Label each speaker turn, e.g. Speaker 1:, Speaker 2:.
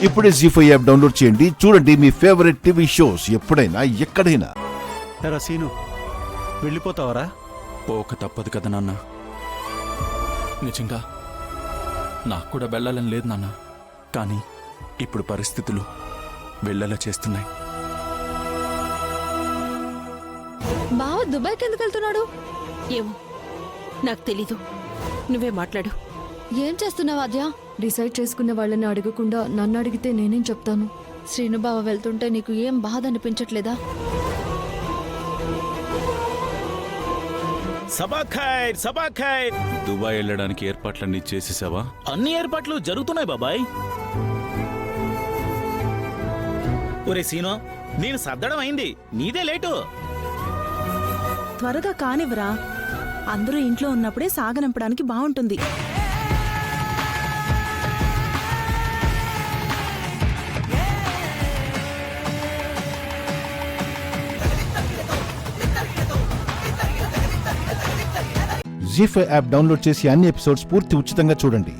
Speaker 1: ఇప్పుడే జీ5 app download చేయండి. చూడండి మీ ఫేవరెట్ టీవీ షోస్ ఎప్పుడైనా ఎక్కడైనా.
Speaker 2: ఎరా సీను, వెళ్ళిపోతావరా?
Speaker 3: పోక తప్పదు కదా నాన్న. నిజంగా నాకు కూడా వెళ్ళాలని లేదు నాన్న. కానీ ఇప్పుడు పరిస్థితులు వెళ్ళేలా చేస్తున్నాయి.
Speaker 4: బావ దుబాయ్కి ఎందుకు వెళ్తున్నాడు?
Speaker 5: ఏమో నాకు తెలీదు, నువ్వే మాట్లాడు.
Speaker 4: ఏం చేస్తున్నావు ఆద్య?
Speaker 6: డిసైడ్ చేసుకున్న వాళ్ళని అడగకుండా నన్ను అడిగితే నేనేం చెప్తాను?
Speaker 4: శ్రీను బావ వెళ్తుంటే నీకు ఏం బాధ అనిపించట్లేదా?
Speaker 7: సబాఖైర్ సబాఖైర్.
Speaker 3: దుబాయ్ వెళ్ళడానికి ఏర్పాట్లన్నీ చేసేసావా?
Speaker 7: అన్ని ఏర్పాట్లు జరుగుతున్నాయి బాబాయ్. ఒరే సీనో, నేను సర్దడం అయింది, నీదే లేటు.
Speaker 8: త్వరగా కానివ్వరా, అందరూ ఇంట్లో ఉన్నప్పుడే సాగనంపడానికి బాగుంటుంది.
Speaker 1: జీ5 యాప్ డౌన్లోడ్ చేసి అన్ని ఎపిసోడ్స్ పూర్తి ఉచితంగా చూడండి.